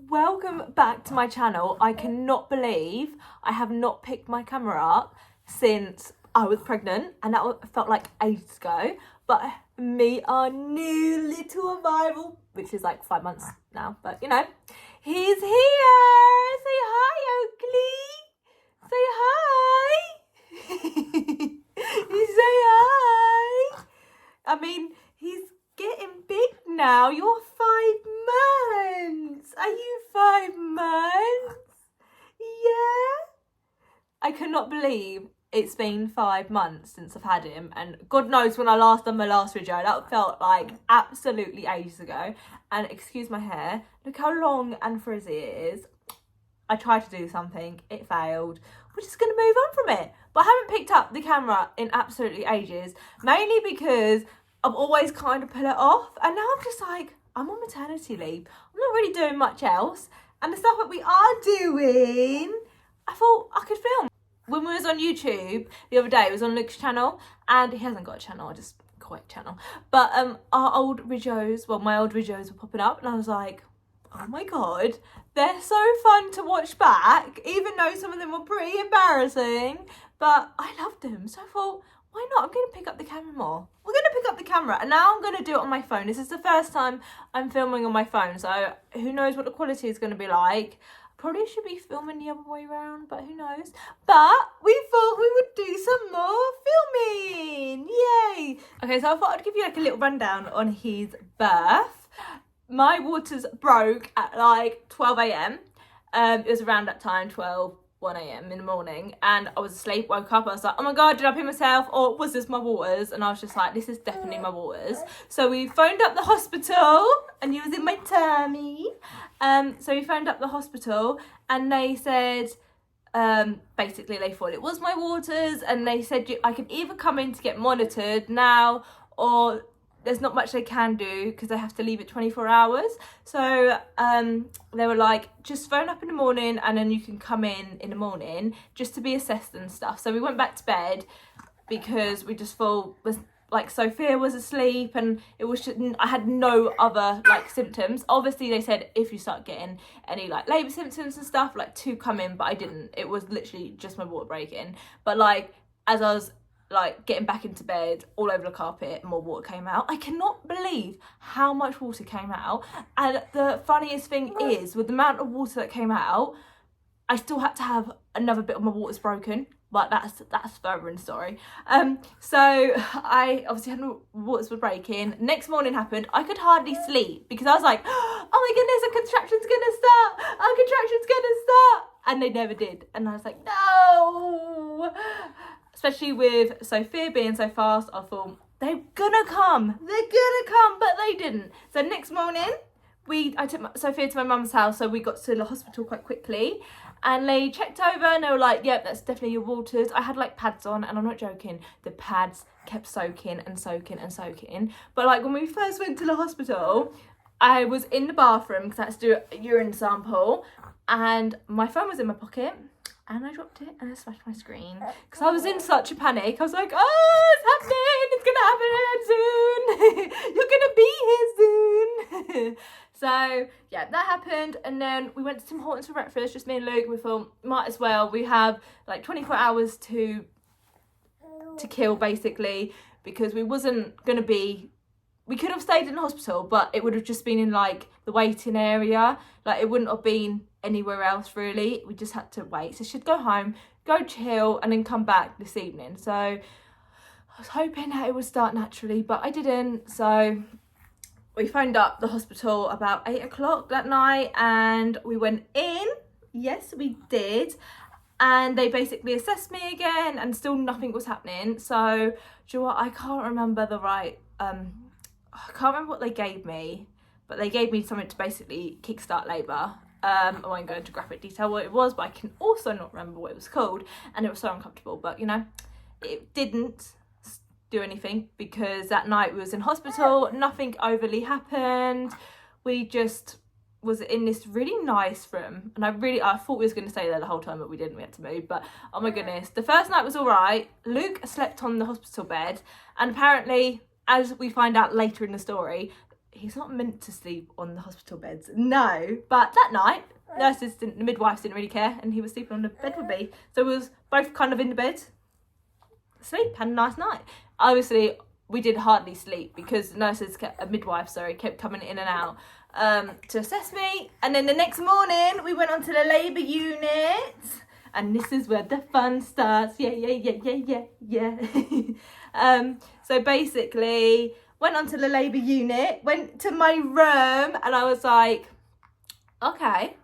Welcome back to my channel. I cannot believe I have not picked my camera up since I was pregnant, and that felt like ages ago. But me, our new little arrival, which is like 5 months now, but you know, he's here. Say hi, Oakley. Say hi. You say hi. I mean, he's getting big now. You're 5 months. Are you 5 months? Yeah. I cannot believe it's been 5 months since I've had him, and God knows when I last done my last video, that felt like absolutely ages ago. And excuse my hair, look how long and frizzy it is. I tried to do something, it failed. We're just going to move on from it. But I haven't picked up the camera in absolutely ages, mainly because I've always kind of put it off, and now I'm just like, I'm on maternity leave. I'm not really doing much else, and the stuff that we are doing, I thought I could film. When we was on YouTube the other day, it was on Luke's channel, and he hasn't got a channel, I just quite channel. But our old videos, well, my old videos were popping up, and I was like, oh my God, they're so fun to watch back, even though some of them were pretty embarrassing, but I loved them. So I thought, why not? I'm going to pick up the camera more. We're going to pick up the camera, and now I'm going to do it on my phone. This is the first time I'm filming on my phone, so who knows what the quality is going to be like. Probably should be filming the other way around, but who knows. But we thought we would do some more filming. Yay! Okay, so I thought I'd give you like a little rundown on his birth. My waters broke at like 12 a.m. It was around that time, 1 a.m. in the morning, and I was asleep, woke up, I was like, oh my God, did I pee myself, or was this my waters? And I was just like, this is definitely my waters. So we phoned up the hospital, and he was in my tummy. So we phoned up the hospital, and they said, basically they thought it was my waters, and they said I could either come in to get monitored now, or there's not much they can do because they have to leave it 24 hours. So they were like, just phone up in the morning and then you can come in the morning just to be assessed and stuff. So we went back to bed because we just thought, like, Sophia was asleep, and it was just, I had no other like symptoms. Obviously they said if you start getting any like labour symptoms and stuff, like to come in, but I didn't. It was literally just my water breaking. But like, as I was like getting back into bed, all over the carpet, more water came out. I cannot believe how much water came out. And the funniest thing is, with the amount of water that came out, I still had to have another bit of my waters broken, but that's further in the story. So I obviously had my waters were breaking. Next morning happened, I could hardly sleep because I was like, oh my goodness, a contraction's gonna start, a contraction's gonna start, and they never did. And I was like, no. Especially with Sophia being so fast, I thought, they're gonna come, but they didn't. So next morning, I took Sophia to my mum's house, so we got to the hospital quite quickly, and they checked over, and they were like, yep, that's definitely your waters. I had like pads on, and I'm not joking, the pads kept soaking and soaking and soaking. But like when we first went to the hospital, I was in the bathroom because I had to do a urine sample, and my phone was in my pocket. And I dropped it and I smashed my screen because I was in such a panic. I was like, oh, it's happening. It's going to happen soon. You're going to be here soon. So, yeah, that happened. And then we went to Tim Hortons for breakfast, just me and Luke. We thought, might as well. We have like 24 hours to kill, basically, because we wasn't going to be... We could have stayed in the hospital, but it would have just been in like the waiting area. Like it wouldn't have been anywhere else really. We just had to wait. So she'd go home, go chill, and then come back this evening. So I was hoping that it would start naturally, but I didn't. So we phoned up the hospital about 8 o'clock that night, and we went in. Yes, we did. And they basically assessed me again, and still nothing was happening. So, do you know what? I can't remember the right... I can't remember what they gave me, but they gave me something to basically kickstart labour. I won't go into graphic detail what it was, but I can also not remember what it was called, and it was so uncomfortable. But, you know, it didn't do anything because that night we was in hospital, nothing overly happened. We just was in this really nice room, and I thought we was going to stay there the whole time, but we didn't. We had to move. But oh my goodness, the first night was all right. Luke slept on the hospital bed, and apparently, as we find out later in the story, he's not meant to sleep on the hospital beds, no. But that night, the midwives didn't really care, and he was sleeping on the bed with me. So we was both kind of in the bed, sleep, had a nice night. Obviously, we did hardly sleep because midwife kept coming in and out to assess me. And then the next morning, we went onto the labour unit. And this is where the fun starts. Yeah. So basically, went onto the labour unit, went to my room, and I was like, okay,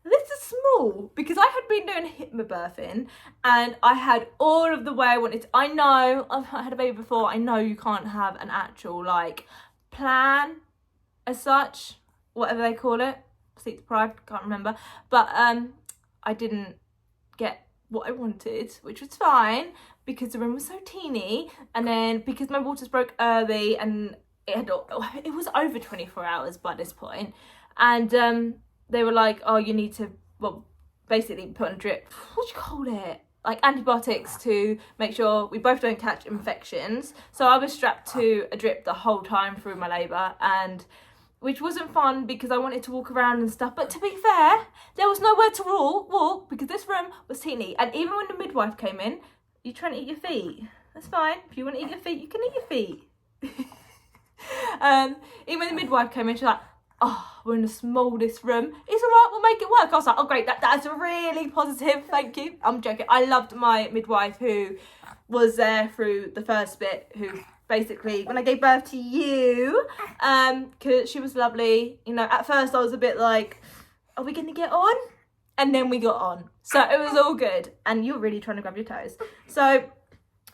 this is small, because I had been doing hypnobirthing and I had all of the way I wanted to. I know I've had a baby before. I know you can't have an actual plan as such, whatever they call it, sleep deprived, can't remember. But I didn't get what I wanted, which was fine because the room was so teeny, and then because my waters broke early and it was over 24 hours by this point, and they were like, oh, you need to, basically put on a drip, what do you call it, antibiotics to make sure we both don't catch infections. So I was strapped to a drip the whole time through my labour, and which wasn't fun because I wanted to walk around and stuff. But to be fair, there was nowhere to walk because this room was teeny. And even when the midwife came in, you're trying to eat your feet. That's fine. If you want to eat your feet, you can eat your feet. Even when the midwife came in, she's like, oh, we're in the smallest room. It's all right, we'll make it work. I was like, oh, great, that's really positive, thank you. I'm joking. I loved my midwife who was there through the first bit, who basically, when I gave birth to you, because she was lovely. At first I was a bit like, are we going to get on? And then we got on. So it was all good. And you're really trying to grab your toes. So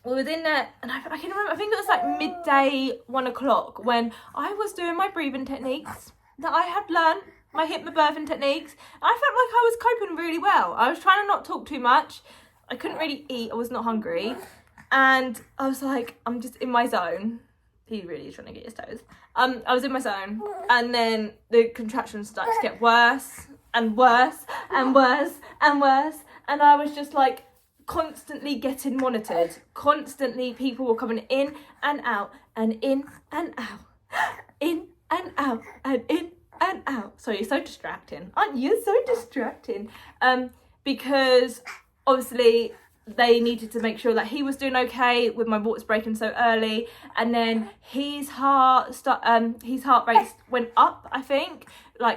we were in there, and I can remember, I think it was midday, 1 o'clock, when I was doing my breathing techniques that I had learned, my hypnobirthing techniques. I felt like I was coping really well. I was trying to not talk too much. I couldn't really eat. I was not hungry. And I was like, I'm just in my zone. He really is trying to get his toes. I was in my zone. And then the contractions started to get worse and worse and worse and worse. And I was just constantly getting monitored. Constantly people were coming in and out and in and out. In and out and in and out. Sorry, you're so distracting. Aren't you? You're so distracting. Because obviously they needed to make sure that he was doing okay with my waters breaking so early, and then his heart rate went up, I think,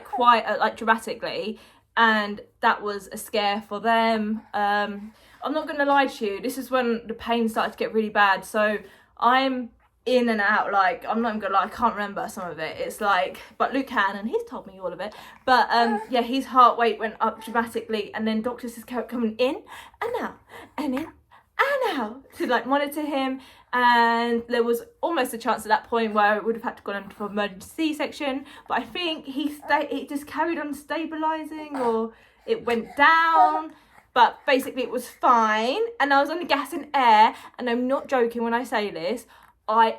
quite dramatically, and that was a scare for them. I'm not gonna lie to you, this is when the pain started to get really bad. So I'm in and out, I'm not even gonna lie, I can't remember some of it. It's but Luke can, and he's told me all of it. But yeah, his heart rate went up dramatically, and then doctors just kept coming in and out and in and out to monitor him. And there was almost a chance at that point where it would have had to go into for emergency C-section, but I think it just carried on stabilizing, or it went down. But basically it was fine, and I was on the gas and air, and I'm not joking when I say this, I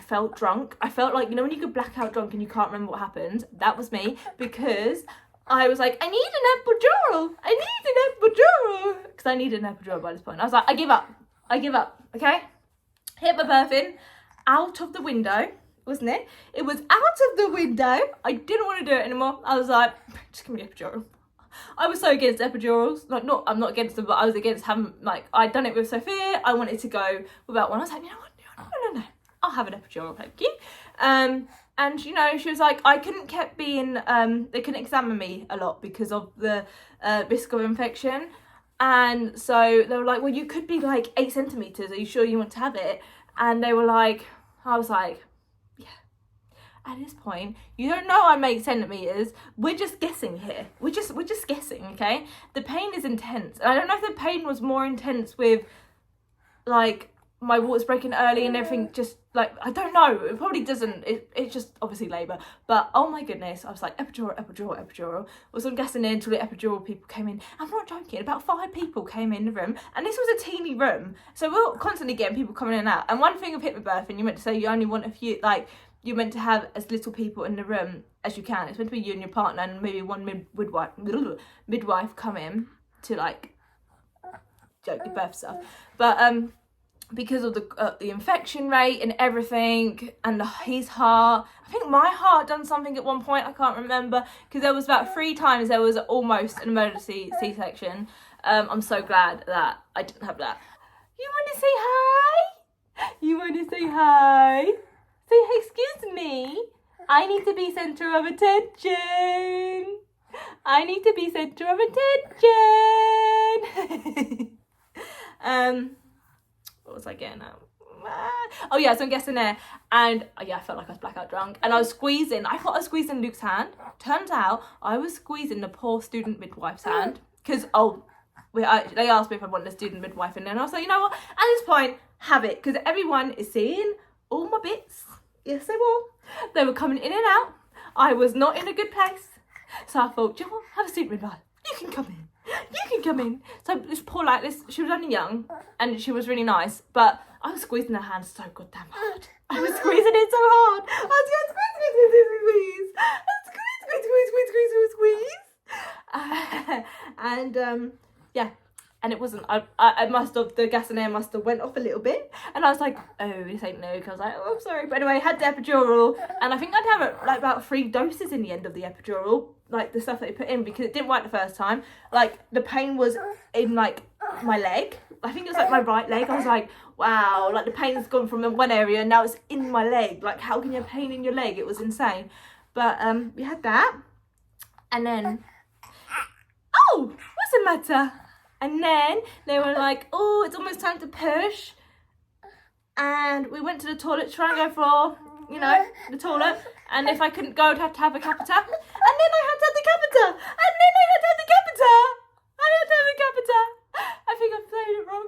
felt drunk. I felt like, when you could black out drunk and you can't remember what happened? That was me, because I was like, I need an epidural, because I needed an epidural by this point. I was like, I give up, okay? Hypnobirthing out of the window, wasn't it? It was out of the window. I didn't want to do it anymore. I was like, just give me an epidural. I was so against epidurals. I'm not against them, but I was against having, I'd done it with Sophia. I wanted to go without one. I was like, you know what? No. I'll have an epidural, thank you. And, she was like, I couldn't keep being, they couldn't examine me a lot because of the risk of infection. And so they were like, well, you could be 8 centimetres. Are you sure you want to have it? And they were like, I was like, yeah. At this point, you don't know I'm 8 centimetres. We're just guessing here. We're just guessing, okay? The pain is intense. And I don't know if the pain was more intense with, my waters breaking early and everything, just, I don't know. It probably doesn't. It's just obviously labour. But, oh my goodness, I was like, epidural. I was on gas in there until the epidural people came in. I'm not joking. About 5 people came in the room. And this was a teeny room. So we were constantly getting people coming in and out. And one thing of hypnobirthing, you meant to say you only want a few, you're meant to have as little people in the room as you can. It's meant to be you and your partner and maybe one midwife come in to, give birth stuff. But because of the infection rate and everything, and his heart. I think my heart done something at one point, I can't remember, because there was about 3 times there was almost an emergency C-section. I'm so glad that I didn't have that. You want to say hi? You want to say hi? Say hi, excuse me. I need to be center of attention. I need to be center of attention. What was I getting at? Oh yeah, so I'm guessing there, and yeah, I felt like I was blackout drunk, and I was squeezing. I thought I was squeezing Luke's hand. Turns out I was squeezing the poor student midwife's hand, because they asked me if I wanted a student midwife, and then I was like, you know what? At this point, have it, because everyone is seeing all my bits. Yes, they were. They were coming in and out. I was not in a good place, so I thought, you know what? Have a student midwife. You can come in. You can come in. So this poor, like this, she was only young and she was really nice, but I was squeezing her hand so goddamn hard. I was squeezing it so hard. I was going squeeze. And yeah, and it wasn't. I must have, the gas and air must have went off a little bit, and I was like, oh, this ain't Luke. I was like, oh, I'm sorry, but anyway, I had the epidural, and I think I'd have like about 3 doses in the end of the epidural, like the stuff that they put in, because it didn't work the first time. Like the pain was in like my leg. I think it was like my right leg. I was like, wow, like the pain's gone from one area and now it's in my leg. Like, how can you have pain in your leg? It was insane. But we had that, and then, oh, what's the matter? And then they were like, oh, it's almost time to push. And we went to the toilet to try and go for, you know, the toilet. And if I couldn't go, I'd have to have a catheter. And then I had to have the catheter. And then I had to have the catheter. I had to have the catheter. I think I played it wrong.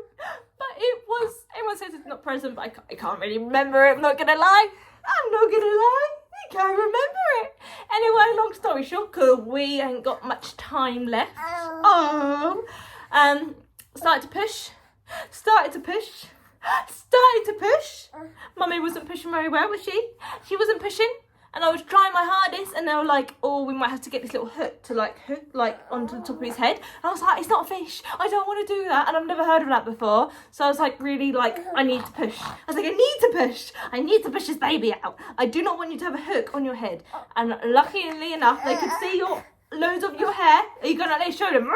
But it was, everyone says it's not present, but I can't really remember it. I'm not going to lie. I'm not going to lie. I can't remember it. Anyway, long story short, because we ain't got much time left. Started to push. Mummy wasn't pushing very well, was she? She wasn't pushing, and I was trying my hardest, and they were like, oh, we might have to get this little hook to like hook like onto the top of his head. And I was like, it's not a fish. I don't want to do that, and I've never heard of that before. So I was like, really, like, I need to push. I was like, I need to push this baby out. I do not want you to have a hook on your head. And luckily enough, they could see loads of your hair. Are you gonna show them?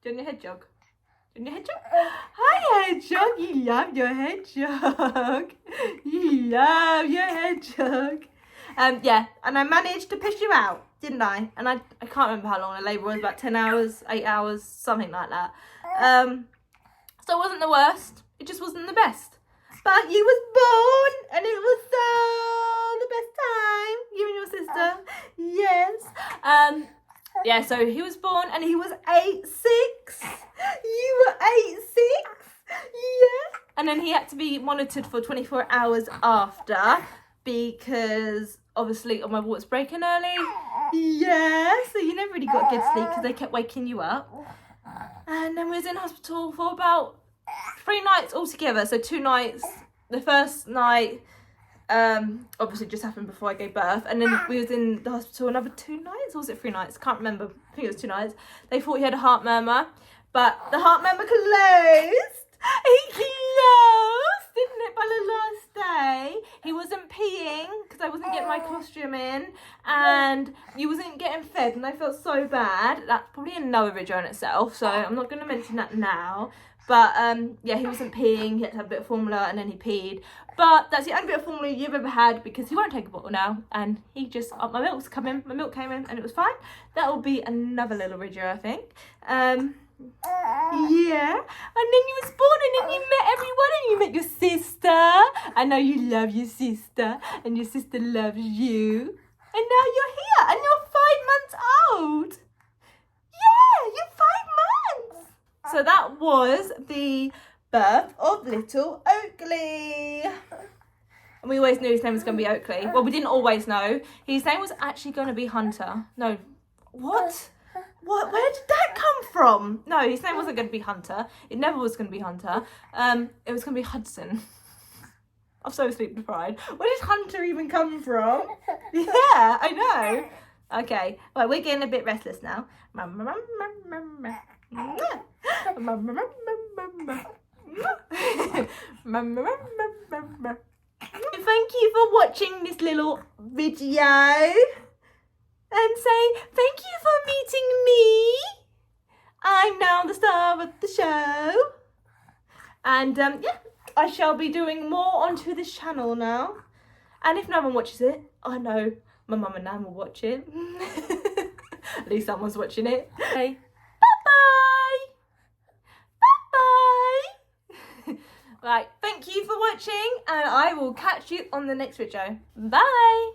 Do you want your hedgehog? Hi, hedgehog. You love your hedgehog. Yeah, and I managed to push you out, didn't I? And I can't remember how long the labour was, about 10 hours, 8 hours, something like that. So it wasn't the worst. It just wasn't the best. But you was born, and it was so the best time. You and your sister. Yes. Yeah, so he was born and he was 8'6". You were 8'6". Yeah. And then he had to be monitored for 24 hours after, because obviously all my water's breaking early. Yeah, so you never really got good sleep because they kept waking you up. And then we was in hospital for about 3 nights altogether. So 2 nights. The first night obviously just happened before I gave birth, and then we was in the hospital another 2 nights, or was it 3 nights? Can't remember. I think it was 2 nights. They thought he had a heart murmur, but the heart murmur closed. He closed, didn't it, by the last day? He wasn't peeing because I wasn't getting my costume in, and you wasn't getting fed, and I felt so bad. That's probably another video in itself, so I'm not going to mention that now. But yeah, he wasn't peeing. He had to have a bit of formula, and then he peed. But that's the only bit of formula you've ever had, because he won't take a bottle now. And he just, my milk's coming. My milk came in, and it was fine. That will be another little video, I think. Yeah. And then you was born, and then you met everyone, and you met your sister. I know you love your sister, and your sister loves you. And now you're here, and you're 5 months old. Yeah, you're 5 months. So that was the birth of little Oakley. And we always knew his name was going to be Oakley. Well, we didn't always know. His name was actually going to be Hunter. No, what? What? Where did that come from? No, his name wasn't going to be Hunter. It never was going to be Hunter. It was going to be Hudson. I'm so sleep deprived. Where did Hunter even come from? Yeah, I know. Okay, well, we're getting a bit restless now. Thank you for watching this little video. And say thank you for meeting me. I'm now the star of the show. And yeah, I shall be doing more onto this channel now. And if no one watches it, I know my mum and nan will watch it. At least someone's watching it. Okay. Bye-bye. Bye-bye. Right, thank you for watching, and I will catch you on the next video. Bye.